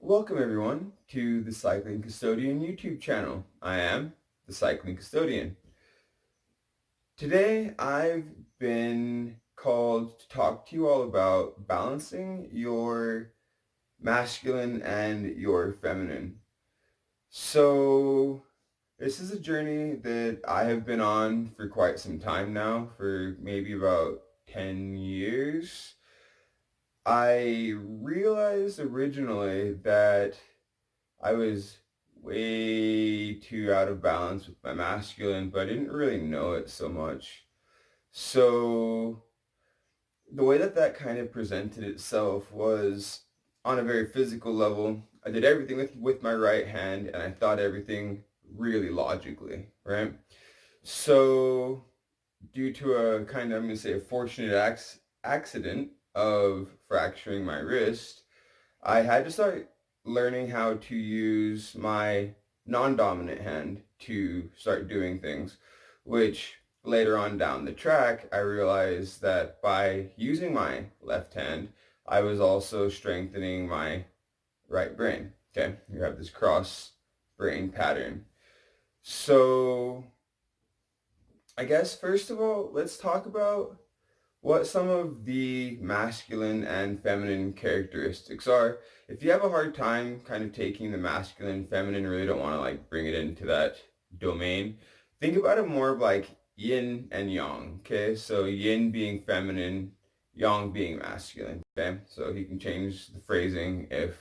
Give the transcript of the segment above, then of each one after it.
Welcome everyone to the Cycling Custodian YouTube channel. I am the Cycling Custodian. Today I've been called to talk to you all about balancing your masculine and your feminine. So this is a journey that I have been on for quite some time now, for maybe about 10 years. I realized originally that I was way too out of balance with my masculine, but I didn't really know it so much. So the way that that kind of presented itself was on a very physical level. I did everything with my right hand and I thought everything really logically, right? So due to a kind of, I'm going to say, a fortunate accident of fracturing my wrist, I had to start learning how to use my non-dominant hand to start doing things, which later on down the track, I realized that by using my left hand, I was also strengthening my right brain. Okay, you have this cross brain pattern. So I guess first of all, let's talk about what some of the masculine and feminine characteristics are. If you have a hard time kind of taking the masculine, feminine, really don't want to like bring it into that domain, think about it more of like yin and yang, okay? So yin being feminine, yang being masculine, okay? So you can change the phrasing if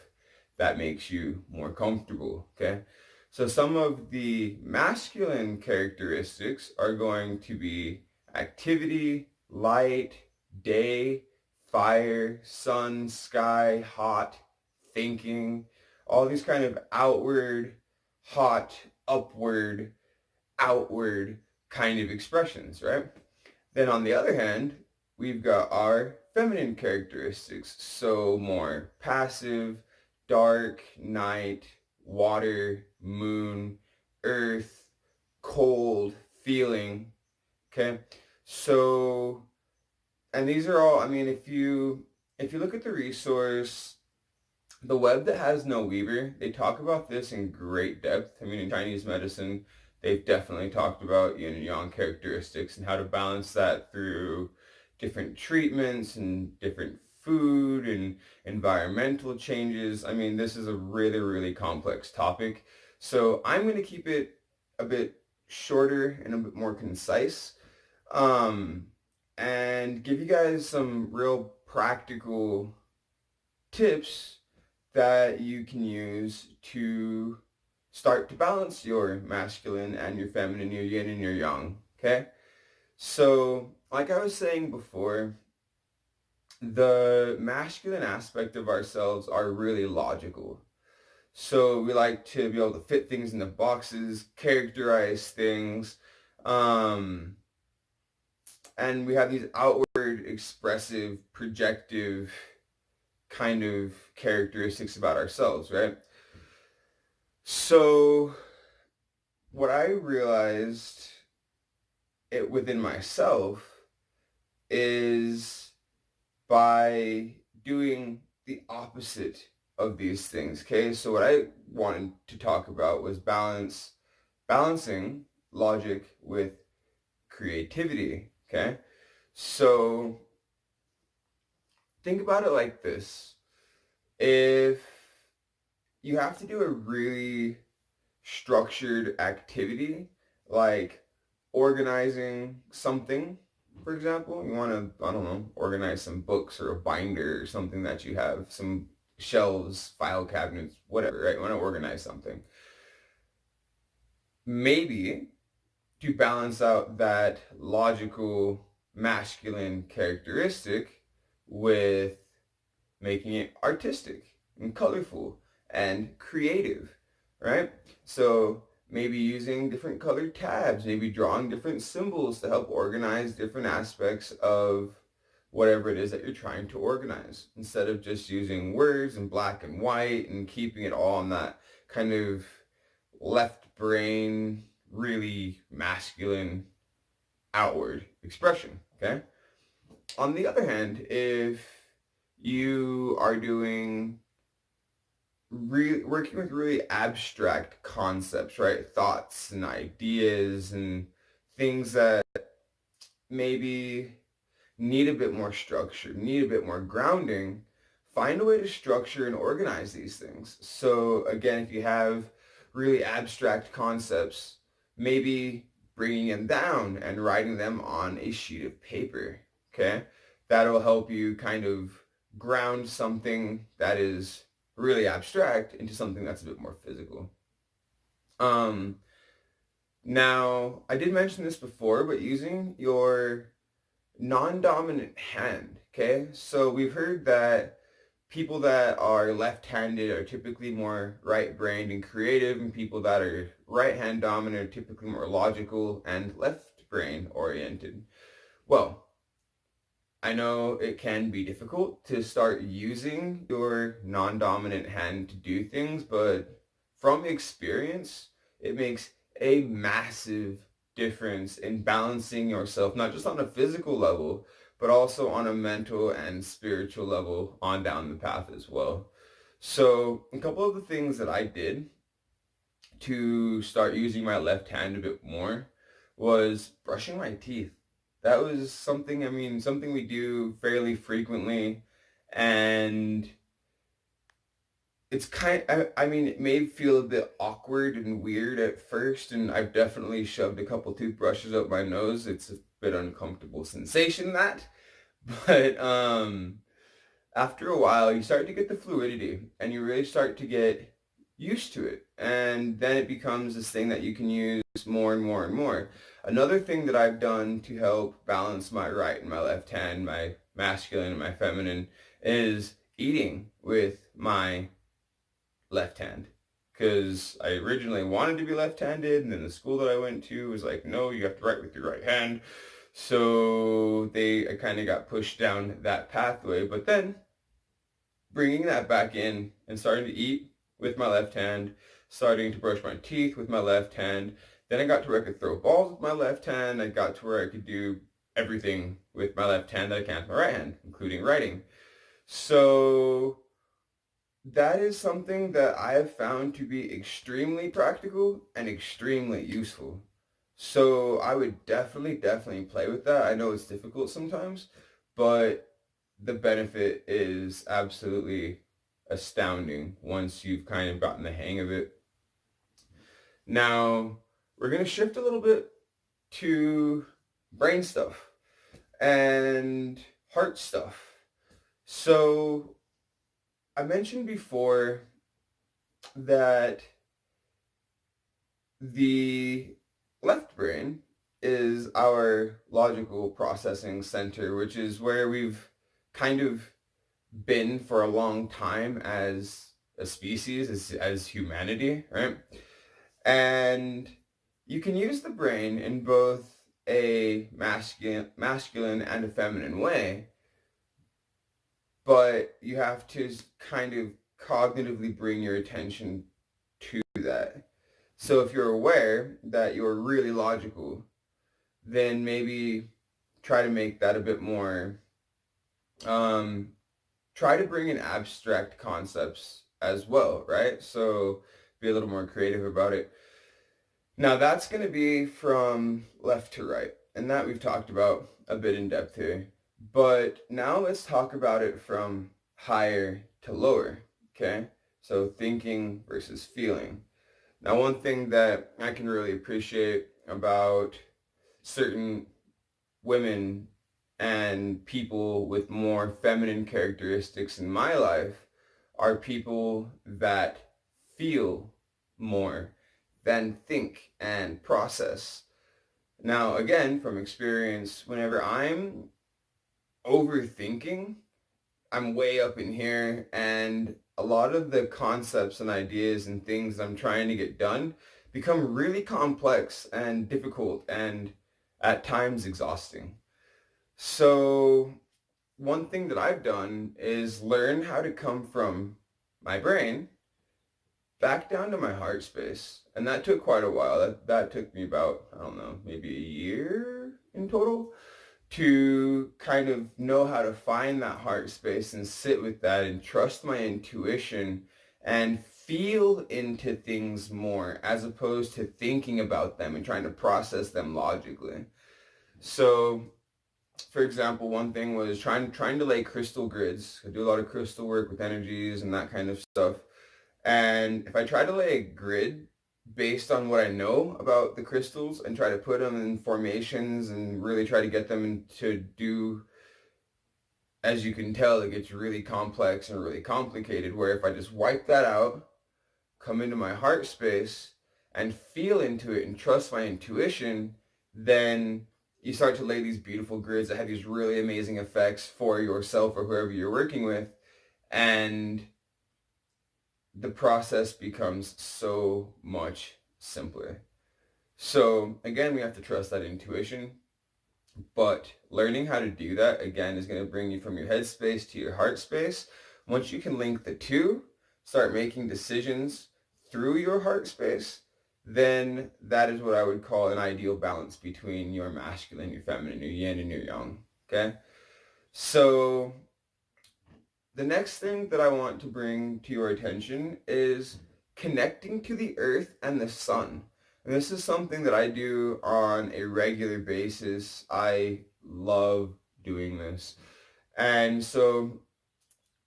that makes you more comfortable, okay? So some of the masculine characteristics are going to be activity, light, day, fire, sun, sky, hot, thinking, all these kind of outward, hot, upward, outward kind of expressions, right? Then on the other hand, we've got our feminine characteristics, so more passive, dark, night, water, moon, earth, cold, feeling, okay? So, and these are all, I mean, if you look at the resource, The Web That Has No Weaver, they talk about this in great depth. I mean, in Chinese medicine, they've definitely talked about yin and yang characteristics and how to balance that through different treatments and different food and environmental changes. I mean, this is a really, really complex topic. So I'm going to keep it a bit shorter and a bit more concise, um, and give you guys some real practical tips that you can use to start to balance your masculine and your feminine, your yin and your yang, okay? So, like I was saying before, the masculine aspect of ourselves are really logical. So we like to be able to fit things into boxes, characterize things, um, and we have these outward, expressive, projective kind of characteristics about ourselves, right? So what I realized it within myself is by doing the opposite of these things. Okay, so what I wanted to talk about was balancing logic with creativity. Okay, so think about it like this. If you have to do a really structured activity, like organizing something, for example, you want to, I don't know, organize some books or a binder or something that you have, some shelves, file cabinets, whatever, right? You want to organize something. Maybe to balance out that logical masculine characteristic with making it artistic and colorful and creative, right? So maybe using different colored tabs, maybe drawing different symbols to help organize different aspects of whatever it is that you're trying to organize, instead of just using words in black and white and keeping it all in that kind of left brain, really masculine outward expression, okay? On the other hand, if you are doing working with really abstract concepts, right? Thoughts and ideas and things that maybe need a bit more structure, need a bit more grounding, find a way to structure and organize these things. So again, if you have really abstract concepts, maybe bringing them down and writing them on a sheet of paper, okay? That'll help you kind of ground something that is really abstract into something that's a bit more physical. Um, Now, I did mention this before, but using your non-dominant hand, okay? So we've heard that people that are left-handed are typically more right-brained and creative, and people that are right-hand dominant are typically more logical and left-brain oriented. Well, I know it can be difficult to start using your non-dominant hand to do things, but from experience, it makes a massive difference in balancing yourself, not just on a physical level, but also on a mental and spiritual level on down the path as well. So a couple of the things that I did to start using my left hand a bit more was brushing my teeth. That was something, I mean, something we do fairly frequently, and it's I mean, it may feel a bit awkward and weird at first, and I've definitely shoved a couple toothbrushes up my nose. It's a bit uncomfortable sensation, that, but after a while, you start to get the fluidity and you really start to get used to it. And then it becomes this thing that you can use more and more and more. Another thing that I've done to help balance my right and my left hand, my masculine and my feminine, is eating with my left hand. Because I originally wanted to be left-handed, and then the school that I went to was like, no, you have to write with your right hand. So I kind of got pushed down that pathway. But then bringing that back in and starting to eat with my left hand, starting to brush my teeth with my left hand. Then I got to where I could throw balls with my left hand. I got to where I could do everything with my left hand that I can with my right hand, including writing. So that is something that I have found to be extremely practical and extremely useful. So I would definitely play with that. I know it's difficult sometimes, but the benefit is absolutely astounding once you've kind of gotten the hang of it. Now, we're going to shift a little bit to brain stuff and heart stuff. So, I mentioned before that the left brain is our logical processing center, which is where we've kind of been for a long time as a species, as humanity, right? And you can use the brain in both a masculine and a feminine way, but you have to kind of cognitively bring your attention to that. So if you're aware that you're really logical, then maybe try to make that a bit more, try to bring in abstract concepts as well, right? So be a little more creative about it. Now that's going to be from left to right, and that we've talked about a bit in depth here. But now let's talk about it from higher to lower, okay? So thinking versus feeling. Now one thing that I can really appreciate about certain women and people with more feminine characteristics in my life are people that feel more than think and process. Now, again, from experience, whenever I'm overthinking, I'm way up in here, and a lot of the concepts and ideas and things I'm trying to get done become really complex and difficult and at times exhausting. So one thing that I've done is learn how to come from my brain back down to my heart space. And that took quite a while. That took me about, I don't know, maybe a year in total to kind of know how to find that heart space and sit with that and trust my intuition and feel into things more as opposed to thinking about them and trying to process them logically. So, for example, one thing was trying to lay crystal grids. I do a lot of crystal work with energies and that kind of stuff. And if I try to lay a grid based on what I know about the crystals and try to put them in formations and really try to get them to do, as you can tell, it gets really complex and really complicated. Where if I just wipe that out, come into my heart space and feel into it and trust my intuition, then you start to lay these beautiful grids that have these really amazing effects for yourself or whoever you're working with. And the process becomes so much simpler. So again, we have to trust that intuition, but learning how to do that again is going to bring you from your head space to your heart space. Once you can link the two, start making decisions through your heart space, then that is what I would call an ideal balance between your masculine, your feminine, your yin and your yang. Okay? So the next thing that I want to bring to your attention is connecting to the earth and the sun. And this is something that I do on a regular basis. I love doing this. And so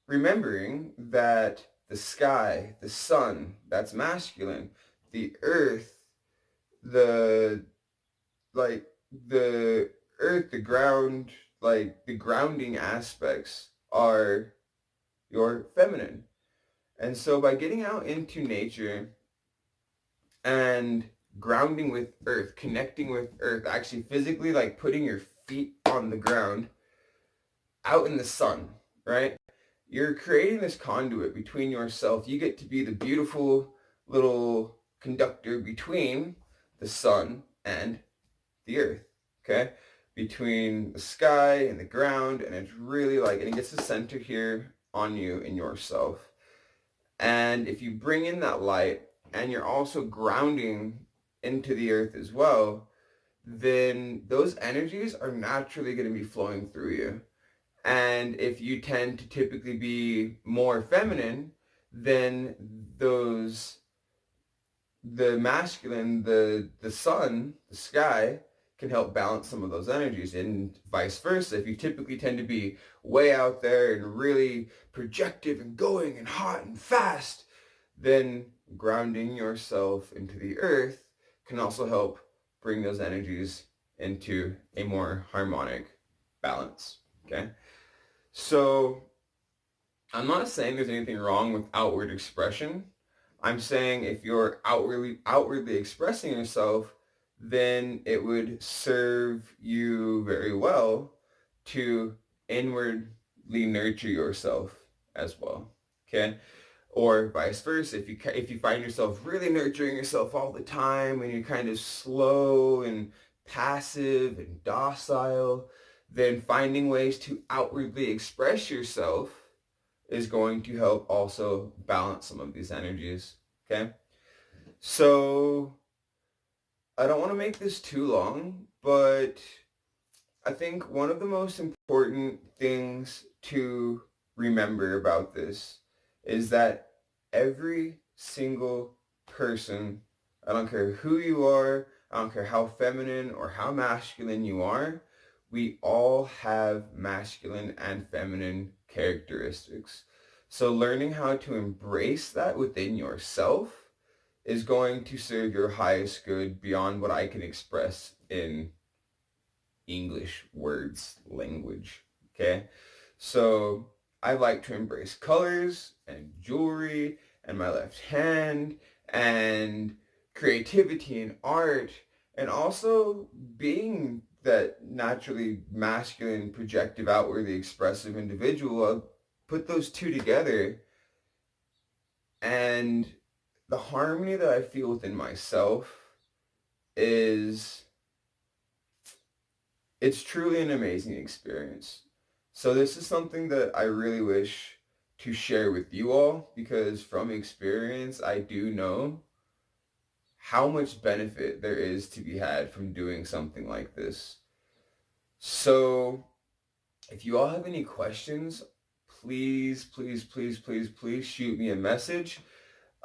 remembering that the sky, the sun, that's masculine, the earth, the like the earth, the ground, like the grounding aspects are your feminine. And so by getting out into nature and grounding with earth, connecting with earth, actually physically like putting your feet on the ground out in the sun, right? You're creating this conduit between yourself. You get to be the beautiful little conductor between the sun and the earth, okay? Between the sky and the ground, and it's really like, and it gets to center here on you and yourself. And if you bring in that light and you're also grounding into the earth as well, then those energies are naturally going to be flowing through you. And if you tend to typically be more feminine, then those, the masculine, the sun, the sky, can help balance some of those energies, and vice versa. If you typically tend to be way out there and really projective and going and hot and fast, then grounding yourself into the earth can also help bring those energies into a more harmonic balance. Okay? So I'm not saying there's anything wrong with outward expression. I'm saying if you're outwardly expressing yourself, then it would serve you very well to inwardly nurture yourself as well. Okay? Or vice versa, if you find yourself really nurturing yourself all the time and you're kind of slow and passive and docile, then finding ways to outwardly express yourself is going to help also balance some of these energies. Okay? So I don't want to make this too long, but I think one of the most important things to remember about this is that every single person, I don't care who you are, I don't care how feminine or how masculine you are, we all have masculine and feminine characteristics. So learning how to embrace that within yourself is going to serve your highest good beyond what I can express in English words, language. Okay? So I like to embrace colors and jewelry and my left hand and creativity and art, and also being that naturally masculine, projective, outwardly expressive individual. I'll put those two together, and the harmony that I feel within myself is, it's truly an amazing experience. So this is something that I really wish to share with you all, because from experience, I do know how much benefit there is to be had from doing something like this. So if you all have any questions, please, please, please, please, please shoot me a message.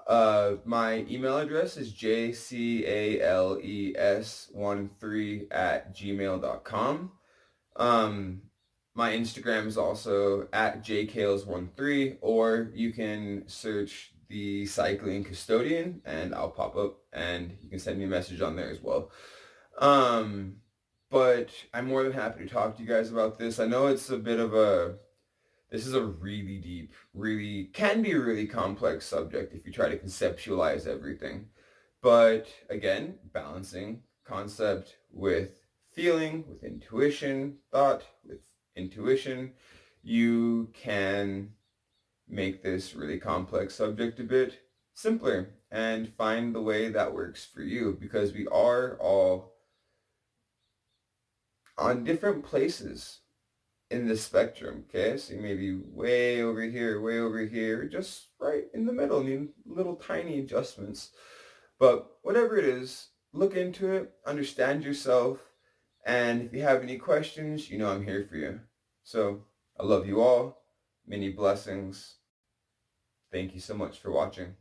My email address is jcales13@gmail.com. My Instagram is also at jcales13, or you can search the cycling custodian and I'll pop up and you can send me a message on there as well. But I'm more than happy to talk to you guys about this. I know it's a bit of this is a really deep, can be a really complex subject if you try to conceptualize everything. But again, balancing concept with feeling, with intuition, thought, with intuition, you can make this really complex subject a bit simpler and find the way that works for you, because we are all on different places in the spectrum, okay? So you may be way over here, just right in the middle, need little tiny adjustments. But whatever it is, look into it, understand yourself, and if you have any questions, you know I'm here for you. So I love you all. Many blessings. Thank you so much for watching.